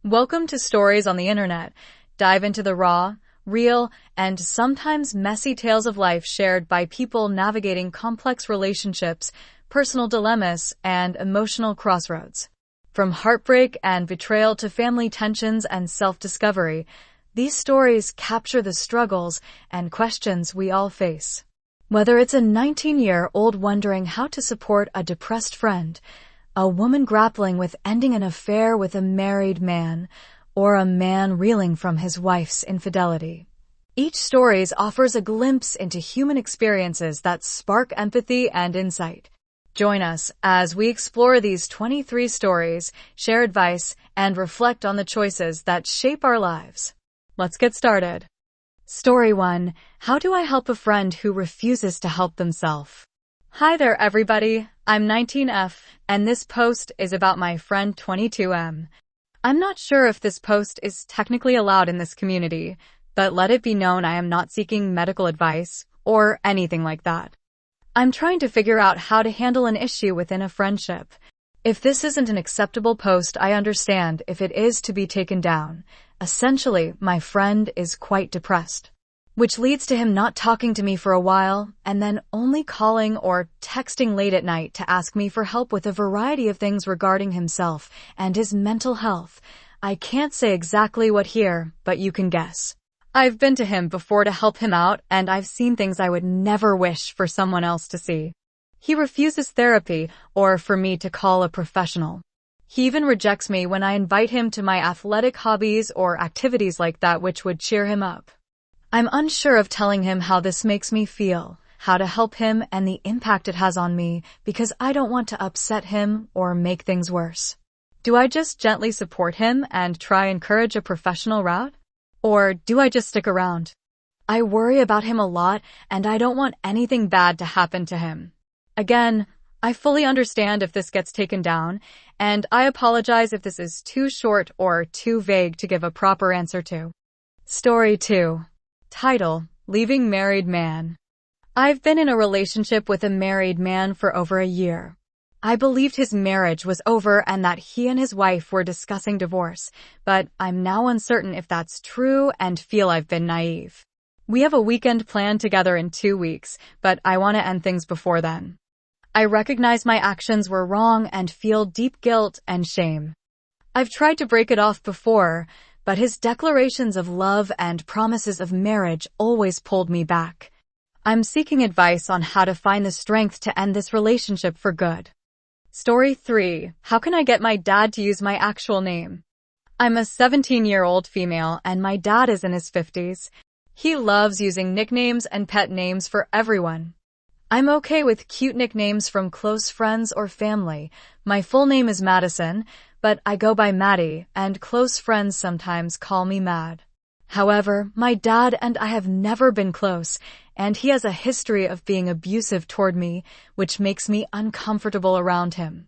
Welcome to Stories on the Internet. Dive into the raw, real, and sometimes messy tales of life shared by people navigating complex relationships, personal dilemmas, and emotional crossroads. From heartbreak and betrayal to family tensions and self-discovery, these stories capture the struggles and questions we all face. Whether it's a 19-year-old wondering how to support a depressed friend, a woman grappling with ending an affair with a married man, or a man reeling from his wife's infidelity. Each story offers a glimpse into human experiences that spark empathy and insight. Join us as we explore these 23 stories, share advice, and reflect on the choices that shape our lives. Let's get started. Story 1. How do I help a friend who refuses to help themselves? Hi there, everybody. I'm 19F, and this post is about my friend 22M. I'm not sure if this post is technically allowed in this community, but let it be known I am not seeking medical advice or anything like that. I'm trying to figure out how to handle an issue within a friendship. If this isn't an acceptable post, I understand if it is to be taken down. Essentially, my friend is quite depressed, which leads to him not talking to me for a while and then only calling or texting late at night to ask me for help with a variety of things regarding himself and his mental health. I can't say exactly what here, but you can guess. I've been to him before to help him out, and I've seen things I would never wish for someone else to see. He refuses therapy or for me to call a professional. He even rejects me when I invite him to my athletic hobbies or activities like that which would cheer him up. I'm unsure of telling him how this makes me feel, how to help him, and the impact it has on me because I don't want to upset him or make things worse. Do I just gently support him and try encourage a professional route? Or do I just stick around? I worry about him a lot and I don't want anything bad to happen to him. Again, I fully understand if this gets taken down, and I apologize if this is too short or too vague to give a proper answer to. Story 2. Title: Leaving Married Man. I've been in a relationship with a married man for over a year. I believed his marriage was over and that he and his wife were discussing divorce, but I'm now uncertain if that's true and feel I've been naive. We have a weekend planned together in 2 weeks, but I want to end things before then. I recognize my actions were wrong and feel deep guilt and shame. I've tried to break it off before, but his declarations of love and promises of marriage always pulled me back. I'm seeking advice on how to find the strength to end this relationship for good. Story 3. How can I get my dad to use my actual name? I'm a 17-year-old female and my dad is in his 50s. He loves using nicknames and pet names for everyone. I'm okay with cute nicknames from close friends or family. My full name is Madison, but I go by Maddie, and close friends sometimes call me Mad. However, my dad and I have never been close, and he has a history of being abusive toward me, which makes me uncomfortable around him.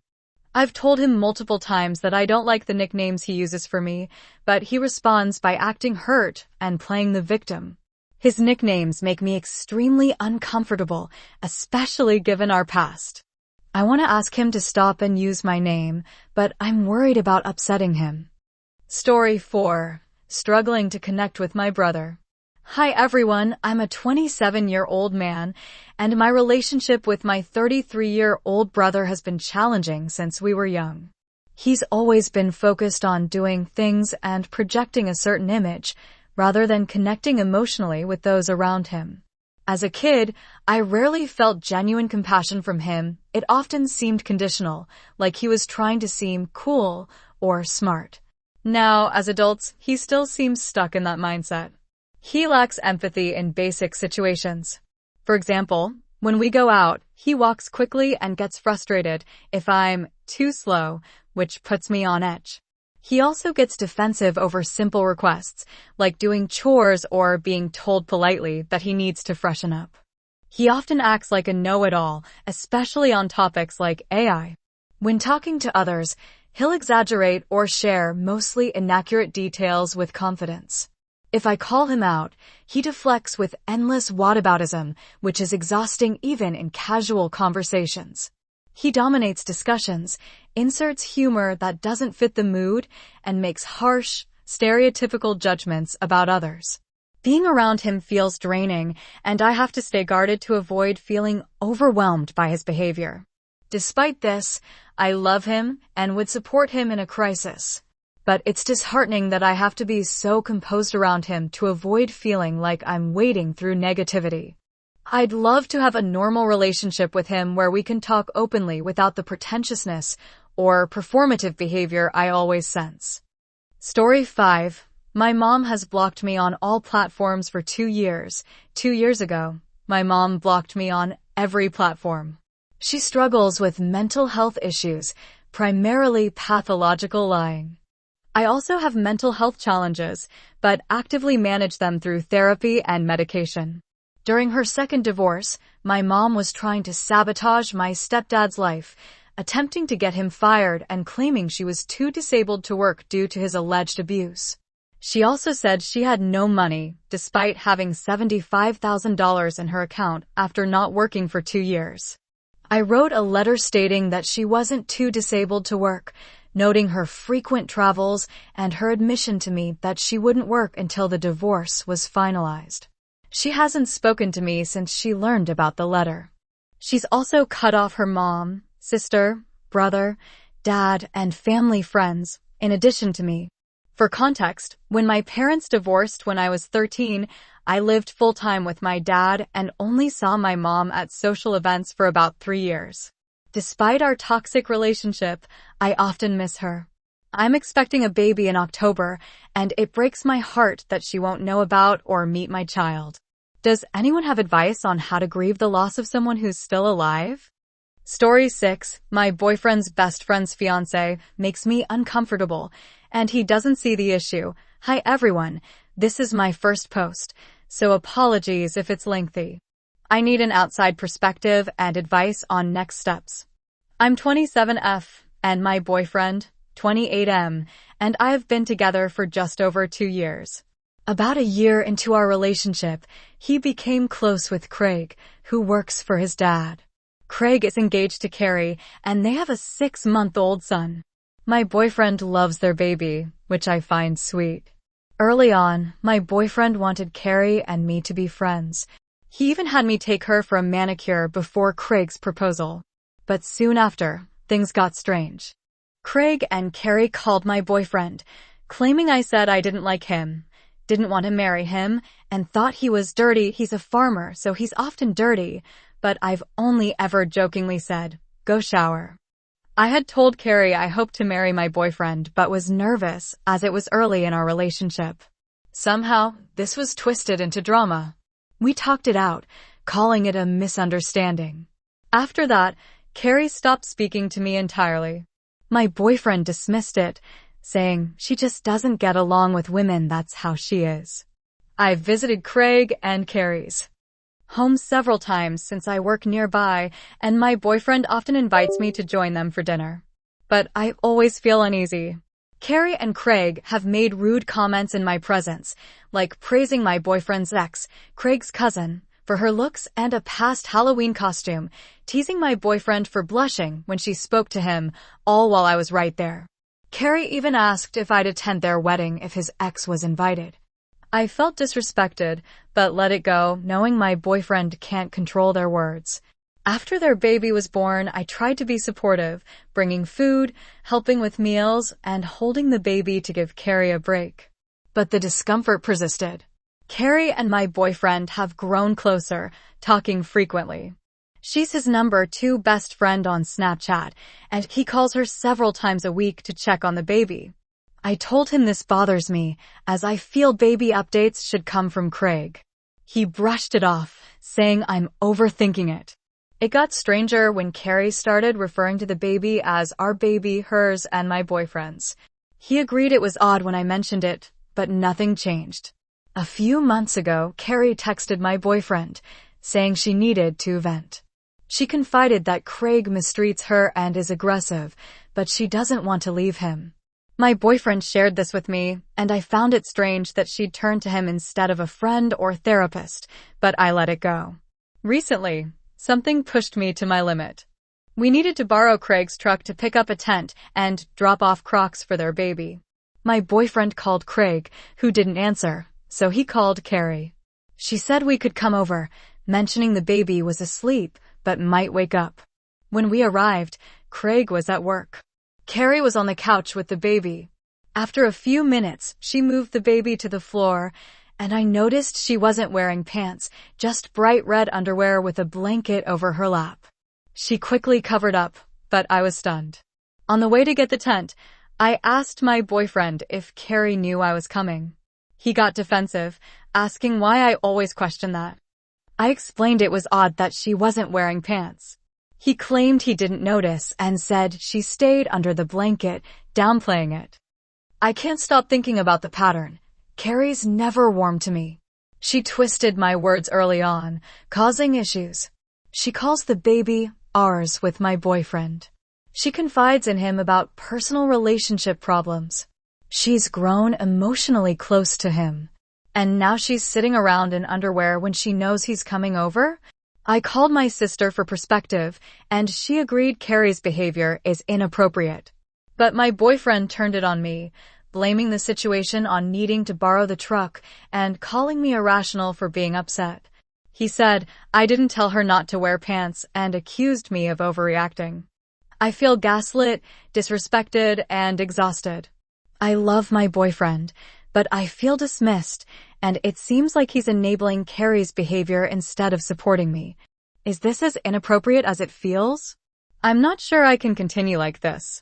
I've told him multiple times that I don't like the nicknames he uses for me, but he responds by acting hurt and playing the victim. His nicknames make me extremely uncomfortable, especially given our past. I want to ask him to stop and use my name, but I'm worried about upsetting him. Story 4. Struggling to connect with my brother. Hi everyone, I'm a 27-year-old man, and my relationship with my 33-year-old brother has been challenging since we were young. He's always been focused on doing things and projecting a certain image, rather than connecting emotionally with those around him. As a kid, I rarely felt genuine compassion from him. It often seemed conditional, like he was trying to seem cool or smart. Now, as adults, he still seems stuck in that mindset. He lacks empathy in basic situations. For example, when we go out, he walks quickly and gets frustrated if I'm too slow, which puts me on edge. He also gets defensive over simple requests, like doing chores or being told politely that he needs to freshen up. He often acts like a know-it-all, especially on topics like AI. When talking to others, he'll exaggerate or share mostly inaccurate details with confidence. If I call him out, he deflects with endless whataboutism, which is exhausting even in casual conversations. He dominates discussions, inserts humor that doesn't fit the mood, and makes harsh, stereotypical judgments about others. Being around him feels draining, and I have to stay guarded to avoid feeling overwhelmed by his behavior. Despite this, I love him and would support him in a crisis. But it's disheartening that I have to be so composed around him to avoid feeling like I'm wading through negativity. I'd love to have a normal relationship with him where we can talk openly without the pretentiousness or performative behavior I always sense. Story 5. My mom has blocked me on all platforms for 2 years. 2 years ago, my mom blocked me on every platform. She struggles with mental health issues, primarily pathological lying. I also have mental health challenges, but actively manage them through therapy and medication. During her second divorce, my mom was trying to sabotage my stepdad's life, attempting to get him fired and claiming she was too disabled to work due to his alleged abuse. She also said she had no money, despite having $75,000 in her account after not working for 2 years. I wrote a letter stating that she wasn't too disabled to work, noting her frequent travels and her admission to me that she wouldn't work until the divorce was finalized. She hasn't spoken to me since she learned about the letter. She's also cut off her mom, sister, brother, dad, and family friends, in addition to me. For context, when my parents divorced when I was 13, I lived full-time with my dad and only saw my mom at social events for about 3 years. Despite our toxic relationship, I often miss her. I'm expecting a baby in October, and it breaks my heart that she won't know about or meet my child. Does anyone have advice on how to grieve the loss of someone who's still alive? Story 6. My boyfriend's best friend's fiancé makes me uncomfortable, and he doesn't see the issue. Hi everyone, this is my first post, so apologies if it's lengthy. I need an outside perspective and advice on next steps. I'm 27F, and my boyfriend, 28M, and I've been together for just over 2 years. About a year into our relationship, he became close with Craig, who works for his dad. Craig is engaged to Carrie, and they have a 6-month-old son. My boyfriend loves their baby, which I find sweet. Early on, my boyfriend wanted Carrie and me to be friends. He even had me take her for a manicure before Craig's proposal. But soon after, things got strange. Craig and Carrie called my boyfriend, claiming I said I didn't like him, didn't want to marry him, and thought he was dirty. He's a farmer, so he's often dirty, but I've only ever jokingly said, go shower. I had told Carrie I hoped to marry my boyfriend, but was nervous as it was early in our relationship. Somehow, this was twisted into drama. We talked it out, calling it a misunderstanding. After that, Carrie stopped speaking to me entirely. My boyfriend dismissed it, saying she just doesn't get along with women, that's how she is. I've visited Craig and Carrie's home several times since I work nearby, and my boyfriend often invites me to join them for dinner. But I always feel uneasy. Carrie and Craig have made rude comments in my presence, like praising my boyfriend's ex, Craig's cousin, for her looks and a past Halloween costume, teasing my boyfriend for blushing when she spoke to him, all while I was right there. Carrie even asked if I'd attend their wedding if his ex was invited. I felt disrespected, but let it go, knowing my boyfriend can't control their words. After their baby was born, I tried to be supportive, bringing food, helping with meals, and holding the baby to give Carrie a break. But the discomfort persisted. Carrie and my boyfriend have grown closer, talking frequently. She's his number 2 best friend on Snapchat, and he calls her several times a week to check on the baby. I told him this bothers me, as I feel baby updates should come from Craig. He brushed it off, saying I'm overthinking it. It got stranger when Carrie started referring to the baby as our baby, hers, and my boyfriend's. He agreed it was odd when I mentioned it, but nothing changed. A few months ago, Carrie texted my boyfriend, saying she needed to vent. She confided that Craig mistreats her and is aggressive, but she doesn't want to leave him. My boyfriend shared this with me, and I found it strange that she'd turned to him instead of a friend or therapist, but I let it go. Recently, something pushed me to my limit. We needed to borrow Craig's truck to pick up a tent and drop off Crocs for their baby. My boyfriend called Craig, who didn't answer, so he called Carrie. She said we could come over, mentioning the baby was asleep but might wake up. When we arrived, Craig was at work. Carrie was on the couch with the baby. After a few minutes, she moved the baby to the floor, and I noticed she wasn't wearing pants, just bright red underwear with a blanket over her lap. She quickly covered up, but I was stunned. On the way to get the tent, I asked my boyfriend if Carrie knew I was coming. He got defensive, asking why I always question that. I explained it was odd that she wasn't wearing pants. He claimed he didn't notice and said she stayed under the blanket, downplaying it. I can't stop thinking about the pattern. Carrie's never warm to me. She twisted my words early on, causing issues. She calls the baby ours with my boyfriend. She confides in him about personal relationship problems. She's grown emotionally close to him. And now she's sitting around in underwear when she knows he's coming over? I called my sister for perspective, and she agreed Carrie's behavior is inappropriate. But my boyfriend turned it on me, blaming the situation on needing to borrow the truck and calling me irrational for being upset. He said I didn't tell her not to wear pants and accused me of overreacting. I feel gaslit, disrespected, and exhausted. I love my boyfriend, but I feel dismissed, and it seems like he's enabling Carrie's behavior instead of supporting me. Is this as inappropriate as it feels? I'm not sure I can continue like this.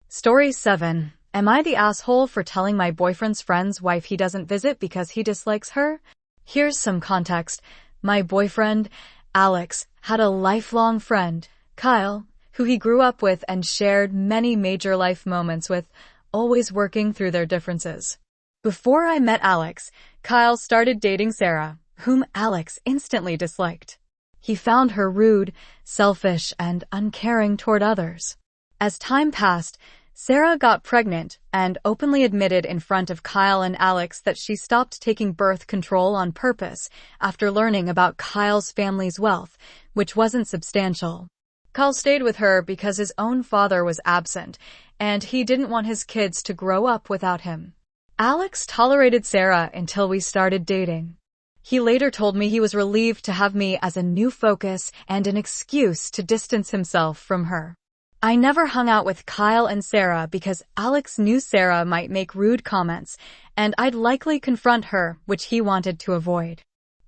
Story 7. Am I the asshole for telling my boyfriend's friend's wife he doesn't visit because he dislikes her? Here's some context. My boyfriend, Alex, had a lifelong friend, Kyle, who he grew up with and shared many major life moments with, always working through their differences. Before I met Alex, Kyle started dating Sarah, whom Alex instantly disliked. He found her rude, selfish, and uncaring toward others. As time passed, Sarah got pregnant and openly admitted in front of Kyle and Alex that she stopped taking birth control on purpose after learning about Kyle's family's wealth, which wasn't substantial. Kyle stayed with her because his own father was absent, and he didn't want his kids to grow up without him. Alex tolerated Sarah until we started dating. He later told me he was relieved to have me as a new focus and an excuse to distance himself from her. I never hung out with Kyle and Sarah because Alex knew Sarah might make rude comments, and I'd likely confront her, which he wanted to avoid.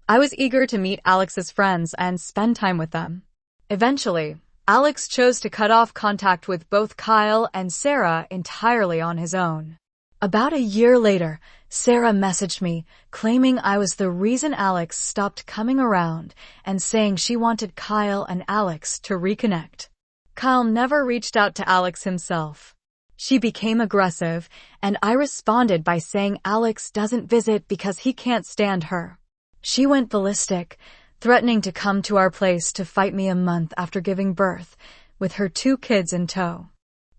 I was eager to meet Alex's friends and spend time with them. Eventually, Alex chose to cut off contact with both Kyle and Sarah entirely on his own. About a year later, Sarah messaged me, claiming I was the reason Alex stopped coming around and saying she wanted Kyle and Alex to reconnect. Kyle never reached out to Alex himself. She became aggressive, and I responded by saying Alex doesn't visit because he can't stand her. She went ballistic, threatening to come to our place to fight me a month after giving birth, with her 2 kids in tow.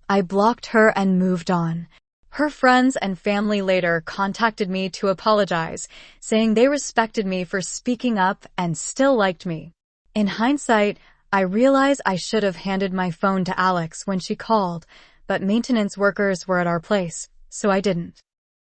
I blocked her and moved on. Her friends and family later contacted me to apologize, saying they respected me for speaking up and still liked me. In hindsight, I realize I should have handed my phone to Alex when she called, but maintenance workers were at our place, so I didn't.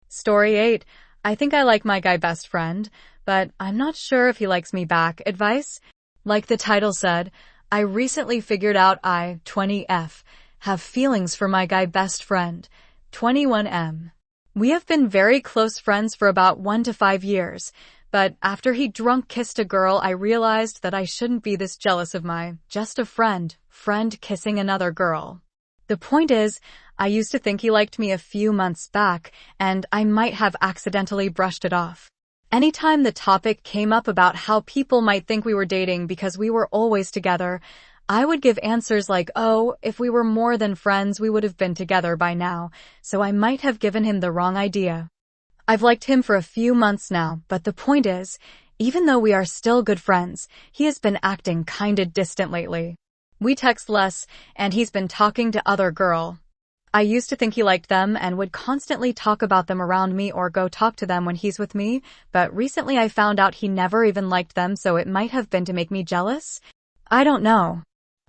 Story 8. I think I like my guy best friend, but I'm not sure if he likes me back. Advice? Like the title said, I recently figured out I, 20F, have feelings for my guy best friend, 21M. We have been very close friends for about 1 to 5 years, but after he drunk kissed a girl, I realized that I shouldn't be this jealous of my just a friend kissing another girl. The point is, I used to think he liked me a few months back, and I might have accidentally brushed it off. Anytime the topic came up about how people might think we were dating because we were always together, I would give answers like, oh, if we were more than friends, we would have been together by now, so I might have given him the wrong idea. I've liked him for a few months now, but the point is, even though we are still good friends, he has been acting kinda distant lately. We text less, and he's been talking to other girl. I used to think he liked them and would constantly talk about them around me or go talk to them when he's with me, but recently I found out he never even liked them, so it might have been to make me jealous? I don't know.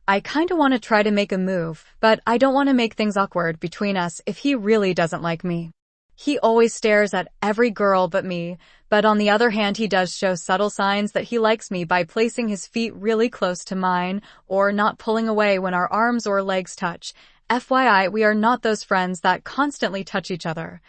I kinda wanna try to make a move, but I don't wanna make things awkward between us if he really doesn't like me. He always stares at every girl but me, but on the other hand he does show subtle signs that he likes me by placing his feet really close to mine or not pulling away when our arms or legs touch. FYI, we are not those friends that constantly touch each other.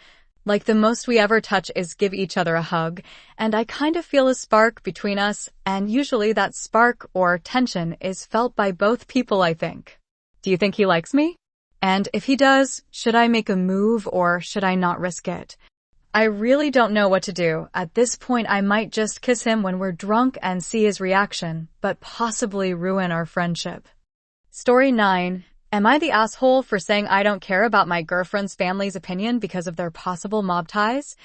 Like the most we ever touch is give each other a hug, and I kind of feel a spark between us, and usually that spark or tension is felt by both people, I think. Do you think he likes me? And if he does, should I make a move or should I not risk it? I really don't know what to do. At this point, I might just kiss him when we're drunk and see his reaction, but possibly ruin our friendship. Story 9. Am I the asshole for saying I don't care about my girlfriend's family's opinion because of their possible mob ties?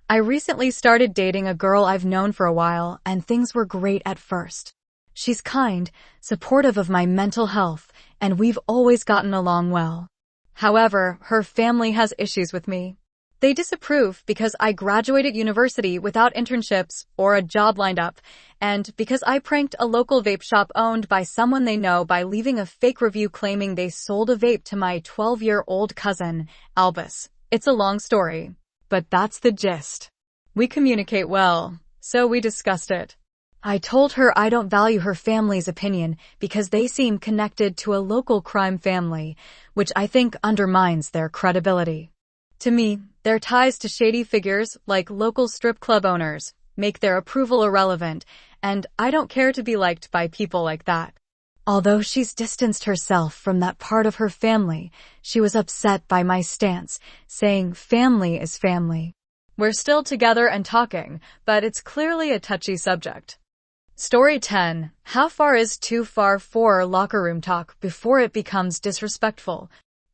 I recently started dating a girl I've known for a while, and things were great at first. She's kind, supportive of my mental health, and we've always gotten along well. However, her family has issues with me. They disapprove because I graduated university without internships or a job lined up, and because I pranked a local vape shop owned by someone they know by leaving a fake review claiming they sold a vape to my 12-year-old cousin, Albus. It's a long story, but that's the gist. We communicate well, so we discussed it. I told her I don't value her family's opinion because they seem connected to a local crime family, which I think undermines their credibility. To me, their ties to shady figures like local strip club owners make their approval irrelevant, and I don't care to be liked by people like that. Although she's distanced herself from that part of her family, she was upset by my stance, saying family is family. We're still together and talking, but it's clearly a touchy subject. Story 10. How far is too far for locker room talk before it becomes disrespectful?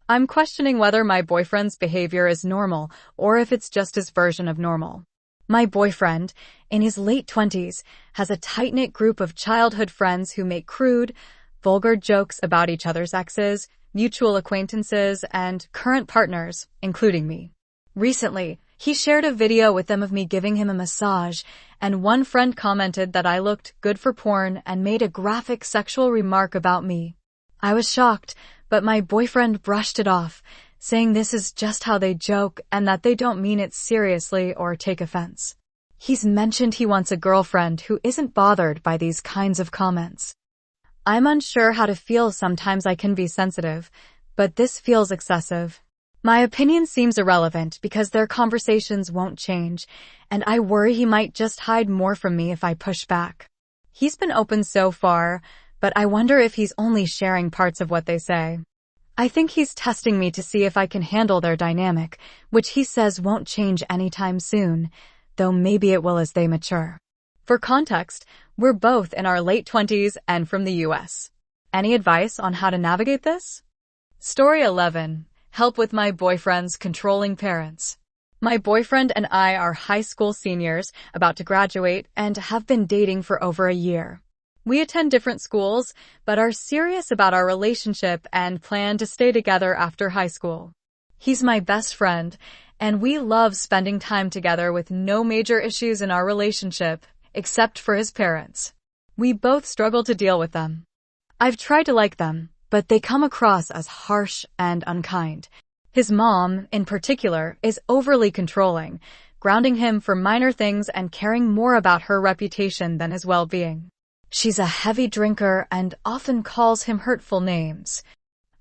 I'm questioning whether my boyfriend's behavior is normal or if it's just his version of normal. My boyfriend, in his late 20s, has a tight-knit group of childhood friends who make crude, vulgar jokes about each other's exes, mutual acquaintances, and current partners, including me. Recently, he shared a video with them of me giving him a massage, and one friend commented that I looked good for porn and made a graphic sexual remark about me. I was shocked, but my boyfriend brushed it off, saying this is just how they joke and that they don't mean it seriously or take offense. He's mentioned he wants a girlfriend who isn't bothered by these kinds of comments. I'm unsure how to feel. Sometimes I can be sensitive, but this feels excessive. My opinion seems irrelevant because their conversations won't change, and I worry he might just hide more from me if I push back. He's been open so far, but I wonder if he's only sharing parts of what they say. I think he's testing me to see if I can handle their dynamic, which he says won't change anytime soon, though maybe it will as they mature. For context, we're both in our late 20s and from the US. Any advice on how to navigate this? Story 11. Help with my boyfriend's controlling parents. My boyfriend and I are high school seniors, about to graduate, and have been dating for over a year. We attend different schools, but are serious about our relationship and plan to stay together after high school. He's my best friend, and we love spending time together with no major issues in our relationship, except for his parents. We both struggle to deal with them. I've tried to like them, but they come across as harsh and unkind. His mom, in particular, is overly controlling, grounding him for minor things and caring more about her reputation than his well-being. She's a heavy drinker and often calls him hurtful names.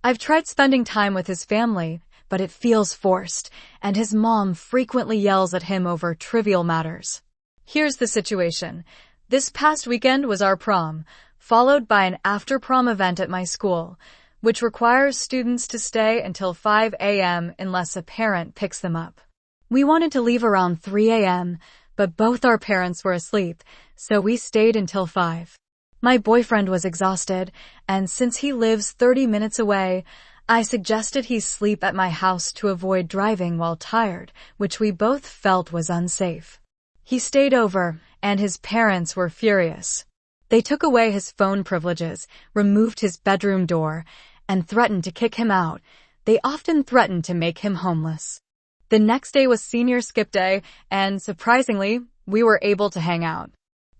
I've tried spending time with his family, but it feels forced, and his mom frequently yells at him over trivial matters. Here's the situation. This past weekend was our prom, followed by an after-prom event at my school, which requires students to stay until 5 a.m. unless a parent picks them up. We wanted to leave around 3 a.m., but both our parents were asleep, so we stayed until 5. My boyfriend was exhausted, and since he lives 30 minutes away, I suggested he sleep at my house to avoid driving while tired, which we both felt was unsafe. He stayed over, and his parents were furious. They took away his phone privileges, removed his bedroom door, and threatened to kick him out. They often threatened to make him homeless. The next day was senior skip day, and surprisingly, we were able to hang out.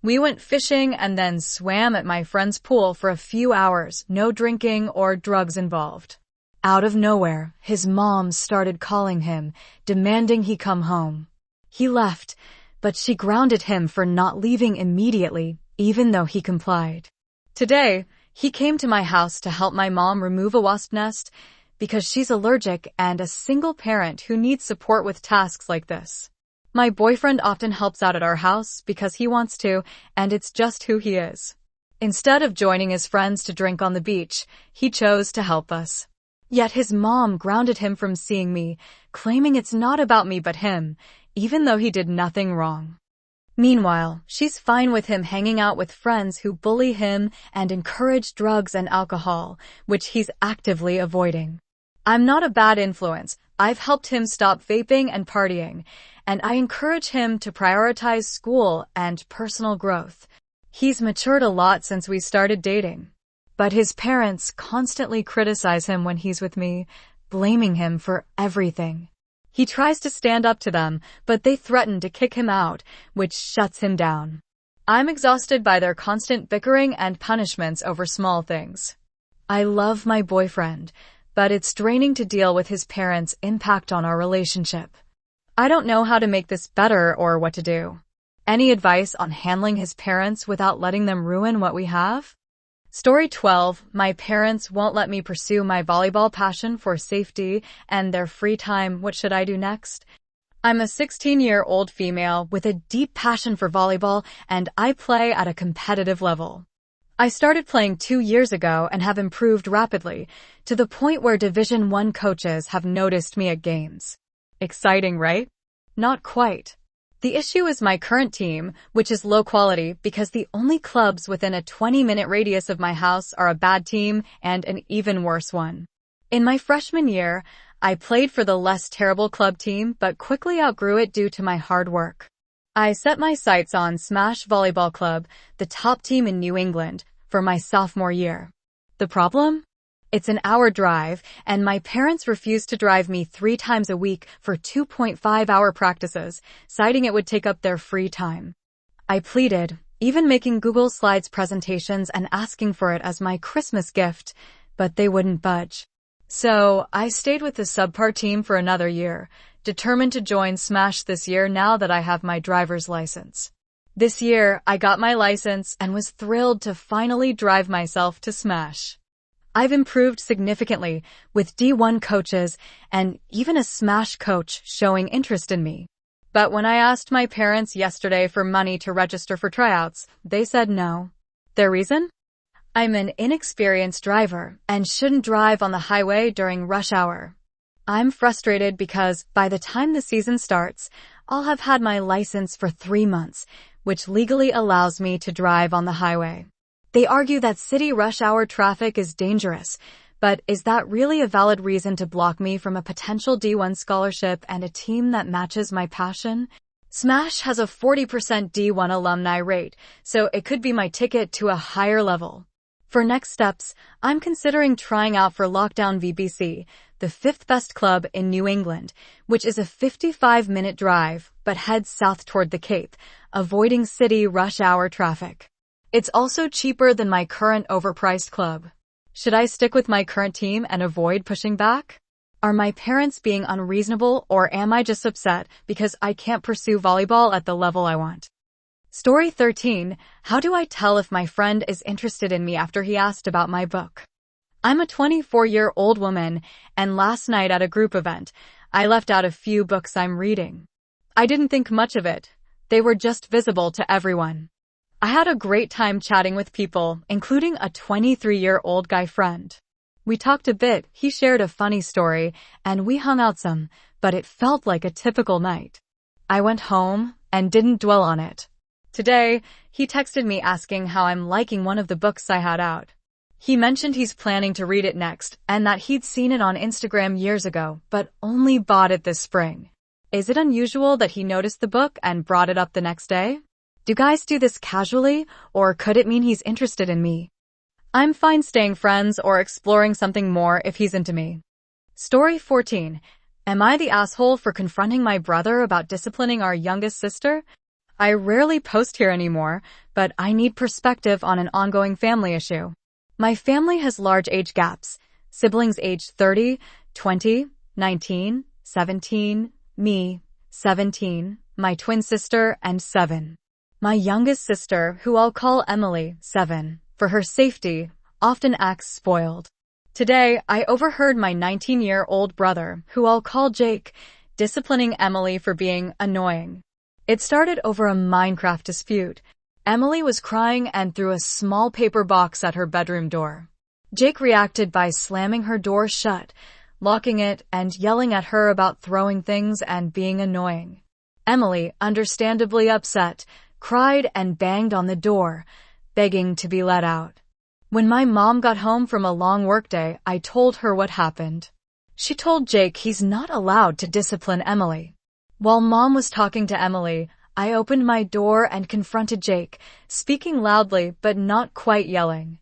We went fishing and then swam at my friend's pool for a few hours, no drinking or drugs involved. Out of nowhere, his mom started calling him, demanding he come home. He left, but she grounded him for not leaving immediately, even though he complied. Today, he came to my house to help my mom remove a wasp nest because she's allergic and a single parent who needs support with tasks like this. My boyfriend often helps out at our house because he wants to, and it's just who he is. Instead of joining his friends to drink on the beach, he chose to help us. Yet his mom grounded him from seeing me, claiming it's not about me but him, even though he did nothing wrong. Meanwhile, she's fine with him hanging out with friends who bully him and encourage drugs and alcohol, which he's actively avoiding. I'm not a bad influence. I've helped him stop vaping and partying, and I encourage him to prioritize school and personal growth. He's matured a lot since we started dating. But his parents constantly criticize him when he's with me, blaming him for everything. He tries to stand up to them, but they threaten to kick him out, which shuts him down. I'm exhausted by their constant bickering and punishments over small things. I love my boyfriend, but it's draining to deal with his parents' impact on our relationship. I don't know how to make this better or what to do. Any advice on handling his parents without letting them ruin what we have? Story 12. My parents won't let me pursue my volleyball passion for safety and their free time. What should I do next? I'm a 16-year-old female with a deep passion for volleyball, and I play at a competitive level. I started playing 2 years ago and have improved rapidly, to the point where Division I coaches have noticed me at games. Exciting, right? Not quite. The issue is my current team, which is low quality because the only clubs within a 20-minute radius of my house are a bad team and an even worse one. In my freshman year, I played for the less terrible club team but quickly outgrew it due to my hard work. I set my sights on Smash Volleyball Club, the top team in New England, for my sophomore year. The problem? It's an hour drive, and my parents refused to drive me 3 times a week for 2.5-hour practices, citing it would take up their free time. I pleaded, even making Google Slides presentations and asking for it as my Christmas gift, but they wouldn't budge. So, I stayed with the subpar team for another year, determined to join Smash this year now that I have my driver's license. This year, I got my license and was thrilled to finally drive myself to Smash. I've improved significantly, with D1 coaches and even a Smash coach showing interest in me. But when I asked my parents yesterday for money to register for tryouts, they said no. Their reason? I'm an inexperienced driver and shouldn't drive on the highway during rush hour. I'm frustrated because by the time the season starts, I'll have had my license for 3 months, which legally allows me to drive on the highway. They argue that city rush hour traffic is dangerous, but is that really a valid reason to block me from a potential D1 scholarship and a team that matches my passion? Smash has a 40% D1 alumni rate, so it could be my ticket to a higher level. For next steps, I'm considering trying out for Lockdown VBC, the 5th best club in New England, which is a 55-minute drive but heads south toward the Cape, avoiding city rush hour traffic. It's also cheaper than my current overpriced club. Should I stick with my current team and avoid pushing back? Are my parents being unreasonable, or am I just upset because I can't pursue volleyball at the level I want? Story 13. How do I tell if my friend is interested in me after he asked about my book? I'm a 24-year-old woman, and last night at a group event, I left out a few books I'm reading. I didn't think much of it. They were just visible to everyone. I had a great time chatting with people, including a 23-year-old guy friend. We talked a bit, he shared a funny story, and we hung out some, but it felt like a typical night. I went home and didn't dwell on it. Today, he texted me asking how I'm liking one of the books I had out. He mentioned he's planning to read it next, and that he'd seen it on Instagram years ago, but only bought it this spring. Is it unusual that he noticed the book and brought it up the next day? Do guys do this casually, or could it mean he's interested in me? I'm fine staying friends or exploring something more if he's into me. Story 14. Am I the asshole for confronting my brother about disciplining our youngest sister? I rarely post here anymore, but I need perspective on an ongoing family issue. My family has large age gaps. Siblings aged 30, 20, 19, 17, me, 17, my twin sister, and 7. My youngest sister, who I'll call Emily, 7, for her safety, often acts spoiled. Today, I overheard my 19-year-old brother, who I'll call Jake, disciplining Emily for being annoying. It started over a Minecraft dispute. Emily was crying and threw a small paper box at her bedroom door. Jake reacted by slamming her door shut, locking it, and yelling at her about throwing things and being annoying. Emily, understandably upset, cried and banged on the door, begging to be let out. When my mom got home from a long workday, I told her what happened. She told Jake he's not allowed to discipline Emily. While Mom was talking to Emily, I opened my door and confronted Jake, speaking loudly but not quite yelling.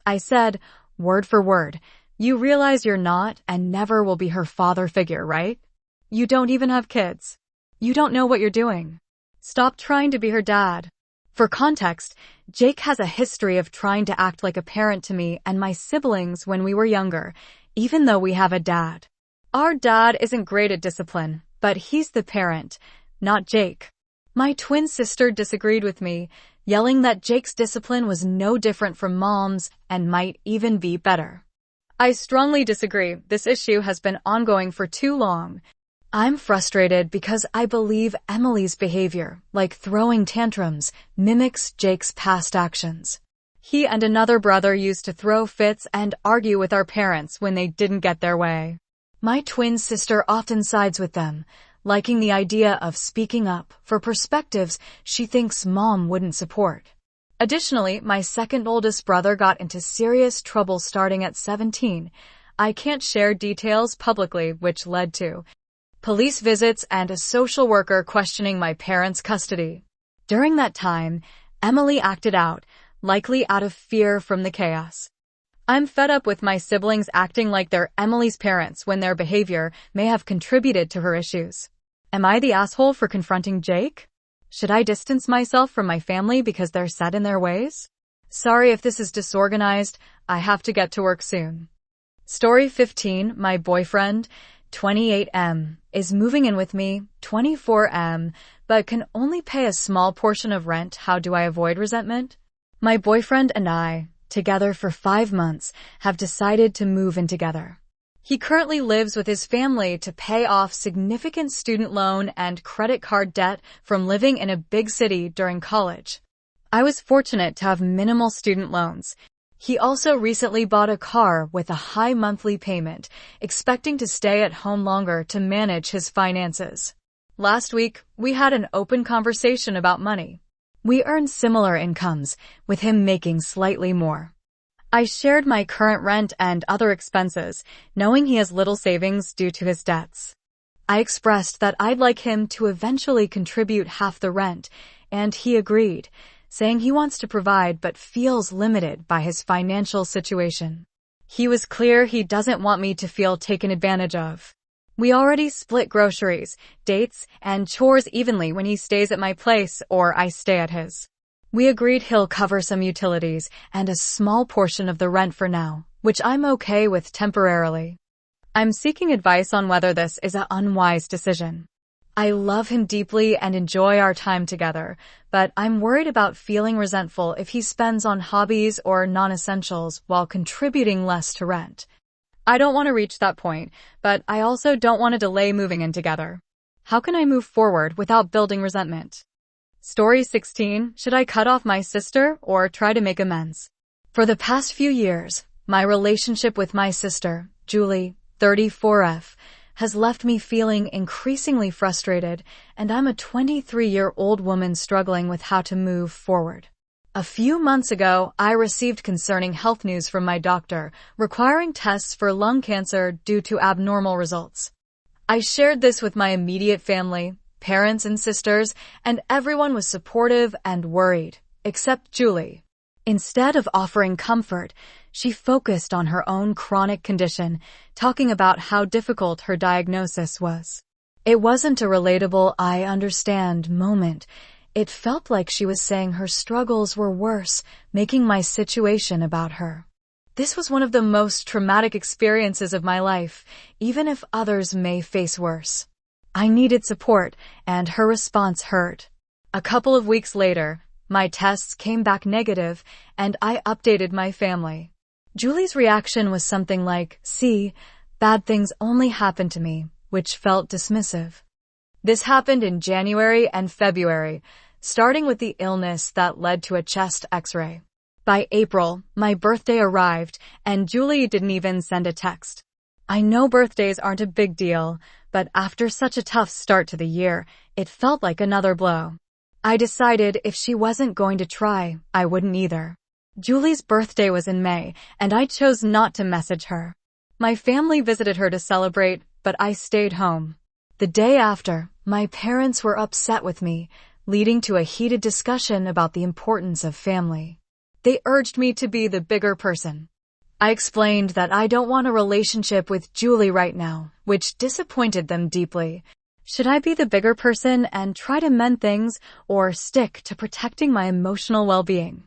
I said, word for word, "You realize you're not and never will be her father figure, right? You don't even have kids. You don't know what you're doing. Stop trying to be her dad." For context, Jake has a history of trying to act like a parent to me and my siblings when we were younger, even though we have a dad. Our dad isn't great at discipline, but he's the parent, not Jake. My twin sister disagreed with me, yelling that Jake's discipline was no different from Mom's and might even be better. I strongly disagree. This issue has been ongoing for too long. I'm frustrated because I believe Emily's behavior, like throwing tantrums, mimics Jake's past actions. He and another brother used to throw fits and argue with our parents when they didn't get their way. My twin sister often sides with them, liking the idea of speaking up for perspectives she thinks Mom wouldn't support. Additionally, my second oldest brother got into serious trouble starting at 17. I can't share details publicly, which led to police visits and a social worker questioning my parents' custody. During that time, Emily acted out, likely out of fear from the chaos. I'm fed up with my siblings acting like they're Emily's parents when their behavior may have contributed to her issues. Am I the asshole for confronting Jake? Should I distance myself from my family because they're set in their ways? Sorry if this is disorganized, I have to get to work soon. Story 15, my boyfriend, 28M, is moving in with me, 24M, but can only pay a small portion of rent. How do I avoid resentment? My boyfriend and I, together for 5 months, have decided to move in together. He currently lives with his family to pay off significant student loan and credit card debt from living in a big city during college. I was fortunate to have minimal student loans. He also recently bought a car with a high monthly payment, expecting to stay at home longer to manage his finances. Last week, we had an open conversation about money. We earn similar incomes, with him making slightly more. I shared my current rent and other expenses, knowing he has little savings due to his debts. I expressed that I'd like him to eventually contribute half the rent, and he agreed, saying he wants to provide but feels limited by his financial situation. He was clear he doesn't want me to feel taken advantage of. We already split groceries, dates, and chores evenly when he stays at my place or I stay at his. We agreed he'll cover some utilities and a small portion of the rent for now, which I'm okay with temporarily. I'm seeking advice on whether this is an unwise decision. I love him deeply and enjoy our time together, but I'm worried about feeling resentful if he spends on hobbies or non-essentials while contributing less to rent. I don't want to reach that point, but I also don't want to delay moving in together. How can I move forward without building resentment? Story 16, should I cut off my sister or try to make amends? For the past few years, my relationship with my sister, Julie, 34F, has left me feeling increasingly frustrated, and I'm a 23-year-old woman struggling with how to move forward. A few months ago, I received concerning health news from my doctor, requiring tests for lung cancer due to abnormal results. I shared this with my immediate family, parents and sisters, and everyone was supportive and worried, except Julie. Instead of offering comfort, she focused on her own chronic condition, talking about how difficult her diagnosis was. It wasn't a relatable, I understand moment. It felt like she was saying her struggles were worse, making my situation about her. This was one of the most traumatic experiences of my life, even if others may face worse. I needed support, and her response hurt. A couple of weeks later, my tests came back negative, and I updated my family. Julie's reaction was something like, "See, bad things only happen to me," which felt dismissive. This happened in January and February, starting with the illness that led to a chest x-ray. By April, my birthday arrived, and Julie didn't even send a text. I know birthdays aren't a big deal, but after such a tough start to the year, it felt like another blow. I decided if she wasn't going to try, I wouldn't either. Julie's birthday was in May, and I chose not to message her. My family visited her to celebrate, but I stayed home. The day after, my parents were upset with me, leading to a heated discussion about the importance of family. They urged me to be the bigger person. I explained that I don't want a relationship with Julie right now, which disappointed them deeply. Should I be the bigger person and try to mend things, or stick to protecting my emotional well-being?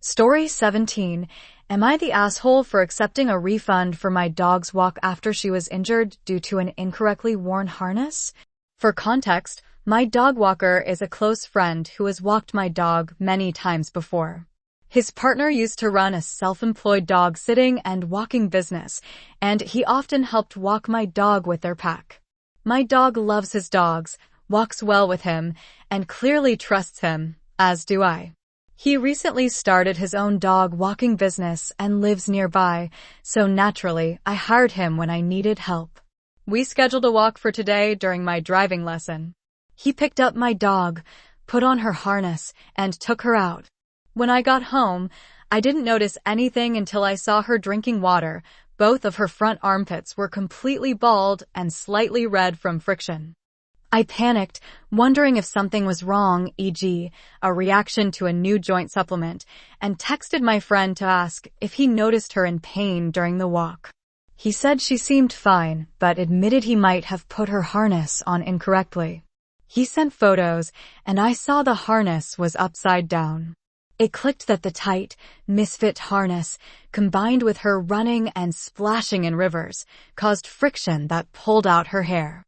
Story 17. Am I the asshole for accepting a refund for my dog's walk after she was injured due to an incorrectly worn harness? For context, my dog walker is a close friend who has walked my dog many times before. His partner used to run a self-employed dog sitting and walking business, and he often helped walk my dog with their pack. My dog loves his dogs, walks well with him, and clearly trusts him, as do I. He recently started his own dog walking business and lives nearby, so naturally I hired him when I needed help. We scheduled a walk for today during my driving lesson. He picked up my dog, put on her harness, and took her out. When I got home, I didn't notice anything until I saw her drinking water. Both of her front armpits were completely bald and slightly red from friction. I panicked, wondering if something was wrong, e.g., a reaction to a new joint supplement, and texted my friend to ask if he noticed her in pain during the walk. He said she seemed fine, but admitted he might have put her harness on incorrectly. He sent photos, and I saw the harness was upside down. It clicked that the tight, misfit harness, combined with her running and splashing in rivers, caused friction that pulled out her hair.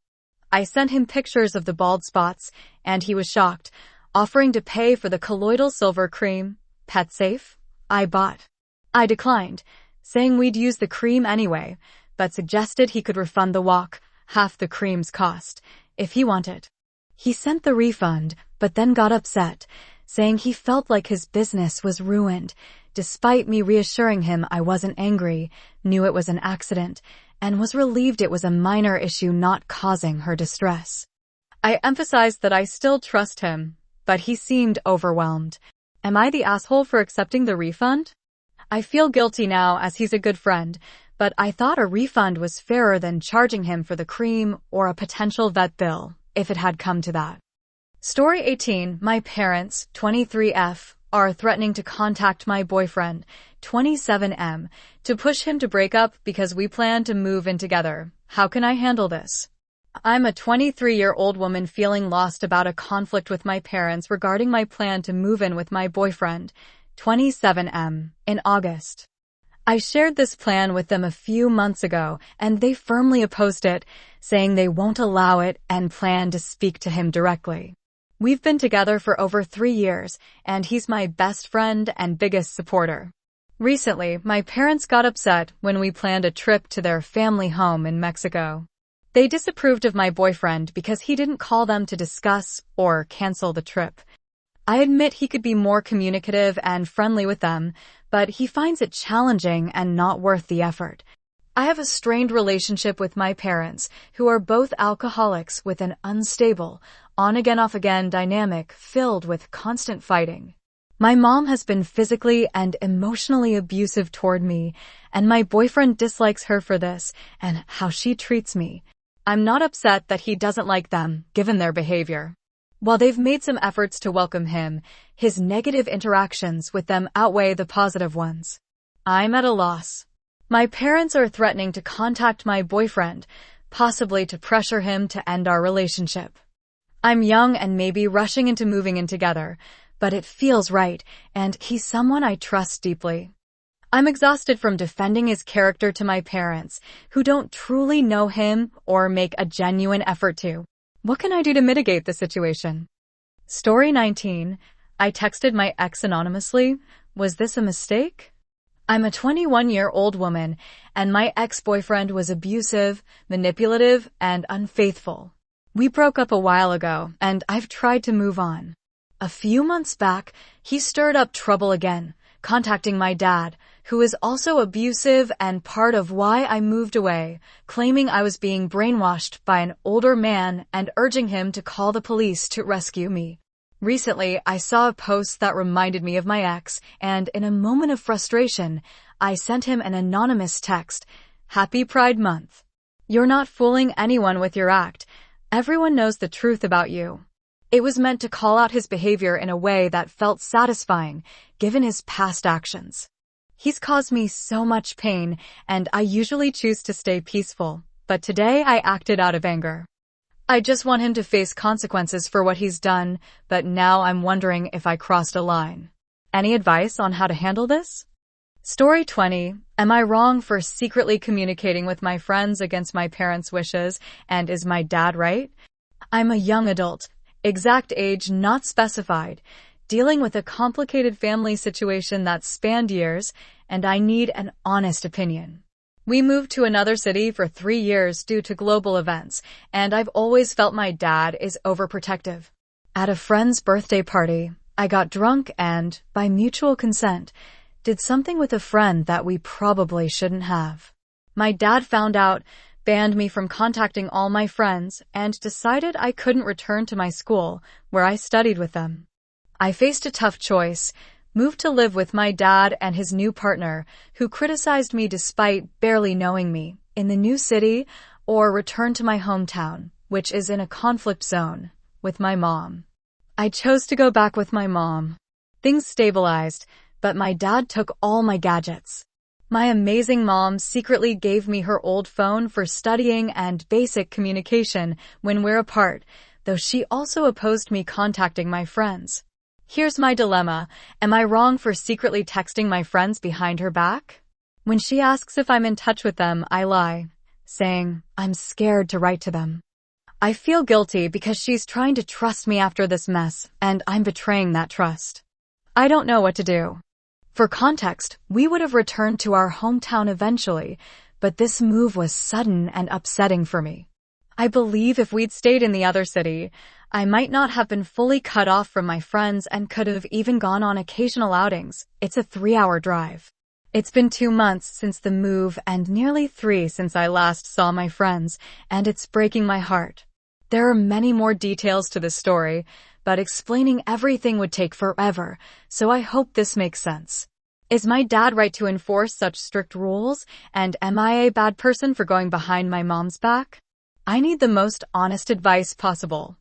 I sent him pictures of the bald spots, and he was shocked, offering to pay for the colloidal silver cream, pet safe, I bought. I declined, saying we'd use the cream anyway, but suggested he could refund the walk, half the cream's cost, if he wanted. He sent the refund, but then got upset, saying he felt like his business was ruined, despite me reassuring him I wasn't angry, knew it was an accident, and was relieved it was a minor issue not causing her distress. I emphasized that I still trust him, but he seemed overwhelmed. Am I the asshole for accepting the refund? I feel guilty now as he's a good friend, but I thought a refund was fairer than charging him for the cream or a potential vet bill, if it had come to that. Story 18. My parents, 23F, are threatening to contact my boyfriend, 27M, to push him to break up because we plan to move in together. How can I handle this? I'm a 23-year-old woman feeling lost about a conflict with my parents regarding my plan to move in with my boyfriend, 27M, in August. I shared this plan with them a few months ago, and they firmly opposed it, saying they won't allow it and plan to speak to him directly. We've been together for over 3 years, and he's my best friend and biggest supporter. Recently, my parents got upset when we planned a trip to their family home in Mexico. They disapproved of my boyfriend because he didn't call them to discuss or cancel the trip. I admit he could be more communicative and friendly with them, but he finds it challenging and not worth the effort. I have a strained relationship with my parents, who are both alcoholics with an unstable, on-again off-again dynamic filled with constant fighting. My mom has been physically and emotionally abusive toward me, and my boyfriend dislikes her for this and how she treats me. I'm not upset that he doesn't like them, given their behavior. While they've made some efforts to welcome him, his negative interactions with them outweigh the positive ones. I'm at a loss. My parents are threatening to contact my boyfriend, possibly to pressure him to end our relationship. I'm young and maybe rushing into moving in together, but it feels right, and he's someone I trust deeply. I'm exhausted from defending his character to my parents, who don't truly know him or make a genuine effort to. What can I do to mitigate the situation? Story 19. I texted my ex anonymously. Was this a mistake? I'm a 21-year-old woman, and my ex-boyfriend was abusive, manipulative, and unfaithful. We broke up a while ago, and I've tried to move on. A few months back, he stirred up trouble again, contacting my dad, who is also abusive and part of why I moved away, claiming I was being brainwashed by an older man and urging him to call the police to rescue me. Recently, I saw a post that reminded me of my ex, and in a moment of frustration, I sent him an anonymous text. Happy Pride Month. You're not fooling anyone with your act. Everyone knows the truth about you. It was meant to call out his behavior in a way that felt satisfying, given his past actions. He's caused me so much pain, and I usually choose to stay peaceful, but today I acted out of anger. I just want him to face consequences for what he's done, but now I'm wondering if I crossed a line. Any advice on how to handle this? Story 20. Am I wrong for secretly communicating with my friends against my parents' wishes, and is my dad right? I'm a young adult, exact age not specified, dealing with a complicated family situation that spanned years, and I need an honest opinion. We moved to another city for 3 years due to global events, and I've always felt my dad is overprotective. At a friend's birthday party, I got drunk and, by mutual consent, did something with a friend that we probably shouldn't have. My dad found out, banned me from contacting all my friends, and decided I couldn't return to my school, where I studied with them. I faced a tough choice. Moved to live with my dad and his new partner, who criticized me despite barely knowing me, in the new city, or return to my hometown, which is in a conflict zone, with my mom. I chose to go back with my mom. Things stabilized, but my dad took all my gadgets. My amazing mom secretly gave me her old phone for studying and basic communication when we're apart, though she also opposed me contacting my friends. Here's my dilemma. Am I wrong for secretly texting my friends behind her back? When she asks if I'm in touch with them, I lie, saying, I'm scared to write to them. I feel guilty because she's trying to trust me after this mess, and I'm betraying that trust. I don't know what to do. For context, we would have returned to our hometown eventually, but this move was sudden and upsetting for me. I believe if we'd stayed in the other city, I might not have been fully cut off from my friends and could have even gone on occasional outings. It's a 3-hour drive. It's been 2 months since the move and nearly 3 since I last saw my friends, and it's breaking my heart. There are many more details to this story, but explaining everything would take forever, so I hope this makes sense. Is my dad right to enforce such strict rules, and am I a bad person for going behind my mom's back? I need the most honest advice possible.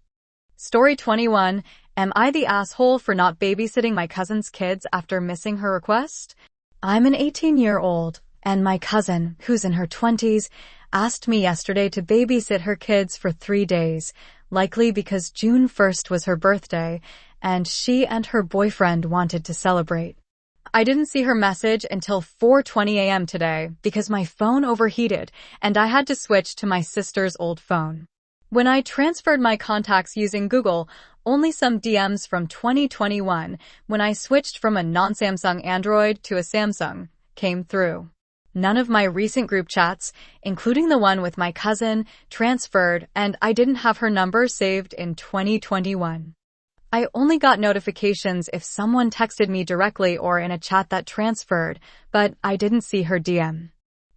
Story 21. Am I the asshole for not babysitting my cousin's kids after missing her request? I'm an 18-year-old, and my cousin, who's in her 20s, asked me yesterday to babysit her kids for 3 days, likely because June 1st was her birthday, and she and her boyfriend wanted to celebrate. I didn't see her message until 4:20 a.m. today because my phone overheated and I had to switch to my sister's old phone. When I transferred my contacts using Google, only some DMs from 2021, when I switched from a non-Samsung Android to a Samsung, came through. None of my recent group chats, including the one with my cousin, transferred, and I didn't have her number saved in 2021. I only got notifications if someone texted me directly or in a chat that transferred, but I didn't see her DM.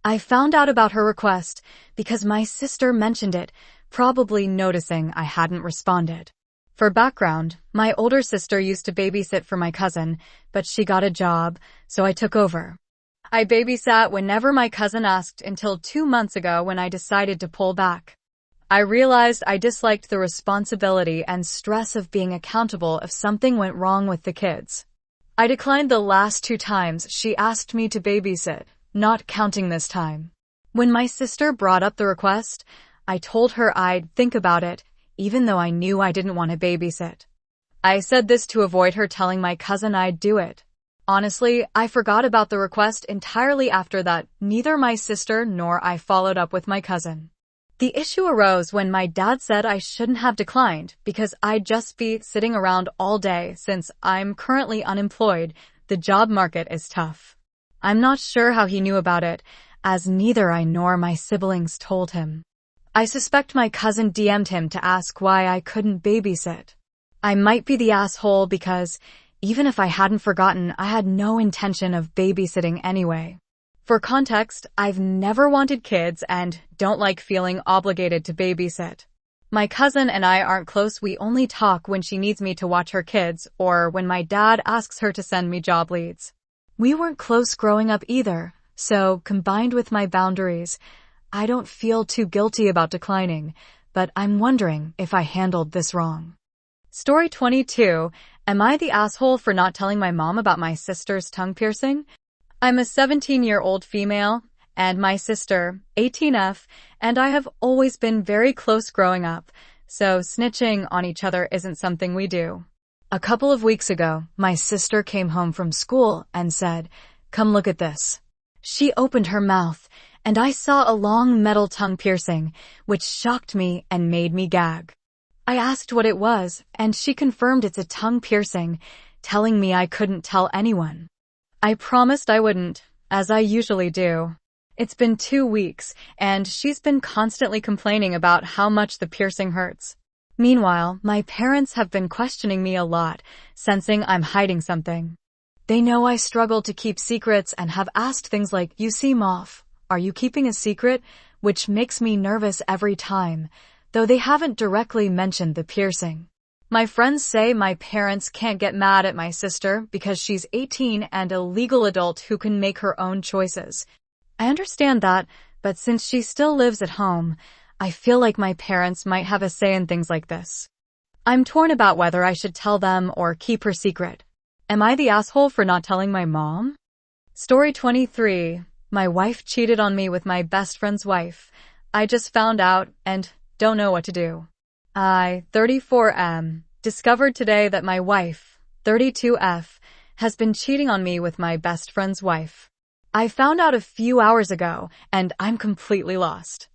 I found out about her request because my sister mentioned it, probably noticing I hadn't responded. For background, my older sister used to babysit for my cousin, but she got a job, so I took over. I babysat whenever my cousin asked until 2 months ago when I decided to pull back. I realized I disliked the responsibility and stress of being accountable if something went wrong with the kids. I declined the last 2 times she asked me to babysit, not counting this time. When my sister brought up the request, I told her I'd think about it, even though I knew I didn't want to babysit. I said this to avoid her telling my cousin I'd do it. Honestly, I forgot about the request entirely after that. Neither my sister nor I followed up with my cousin. The issue arose when my dad said I shouldn't have declined because I'd just be sitting around all day since I'm currently unemployed. The job market is tough. I'm not sure how he knew about it, as neither I nor my siblings told him. I suspect my cousin DM'd him to ask why I couldn't babysit. I might be the asshole because even if I hadn't forgotten, I had no intention of babysitting anyway. For context, I've never wanted kids and don't like feeling obligated to babysit. My cousin and I aren't close. We only talk when she needs me to watch her kids or when my dad asks her to send me job leads. We weren't close growing up either, so combined with my boundaries, I don't feel too guilty about declining, but I'm wondering if I handled this wrong. Story 22. Am I the asshole for not telling my mom about my sister's tongue piercing? I'm a 17-year-old female, and my sister, 18F, and I have always been very close growing up, so snitching on each other isn't something we do. A couple of weeks ago, my sister came home from school and said, "Come look at this." She opened her mouth, and I saw a long metal tongue piercing, which shocked me and made me gag. I asked what it was, and she confirmed it's a tongue piercing, telling me I couldn't tell anyone. I promised I wouldn't, as I usually do. It's been 2 weeks, and she's been constantly complaining about how much the piercing hurts. Meanwhile, my parents have been questioning me a lot, sensing I'm hiding something. They know I struggle to keep secrets and have asked things like, "You seem off. Are you keeping a secret?" which makes me nervous every time, though they haven't directly mentioned the piercing. My friends say my parents can't get mad at my sister because she's 18 and a legal adult who can make her own choices. I understand that, but since she still lives at home, I feel like my parents might have a say in things like this. I'm torn about whether I should tell them or keep her secret. Am I the asshole for not telling my mom? Story 23. My wife cheated on me with my best friend's wife. I just found out and don't know what to do. I, 34M, discovered today that my wife, 32F, has been cheating on me with my best friend's wife. I found out a few hours ago, and I'm completely lost.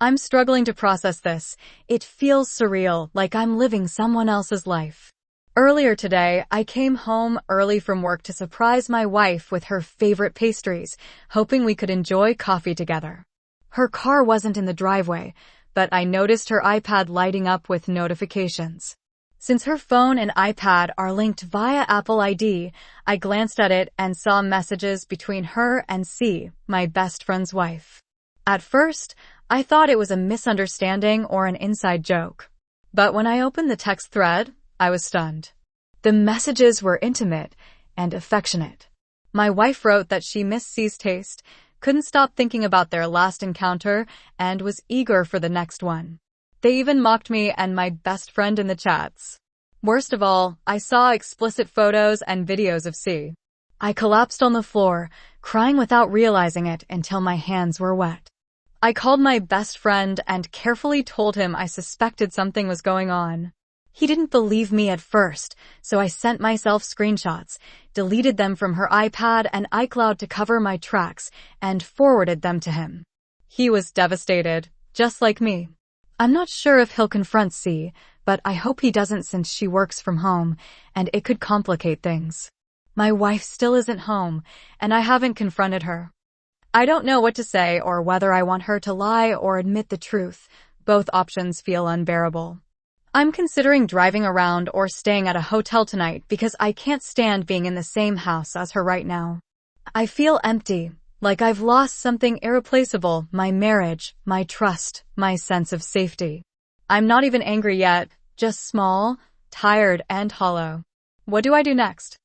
I'm struggling to process this. It feels surreal, like I'm living someone else's life. Earlier today, I came home early from work to surprise my wife with her favorite pastries, hoping we could enjoy coffee together. Her car wasn't in the driveway, but I noticed her iPad lighting up with notifications. Since her phone and iPad are linked via Apple ID, I glanced at it and saw messages between her and C, my best friend's wife. At first, I thought it was a misunderstanding or an inside joke. But when I opened the text thread, I was stunned. The messages were intimate and affectionate. My wife wrote that she missed C's taste, couldn't stop thinking about their last encounter, and was eager for the next one. They even mocked me and my best friend in the chats. Worst of all, I saw explicit photos and videos of C. I collapsed on the floor, crying without realizing it until my hands were wet. I called my best friend and carefully told him I suspected something was going on. He didn't believe me at first, so I sent myself screenshots, deleted them from her iPad and iCloud to cover my tracks, and forwarded them to him. He was devastated, just like me. I'm not sure if he'll confront C, but I hope he doesn't since she works from home, and it could complicate things. My wife still isn't home, and I haven't confronted her. I don't know what to say or whether I want her to lie or admit the truth. Both options feel unbearable. I'm considering driving around or staying at a hotel tonight because I can't stand being in the same house as her right now. I feel empty, like I've lost something irreplaceable, my marriage, my trust, my sense of safety. I'm not even angry yet, just small, tired, and hollow. What do I do next?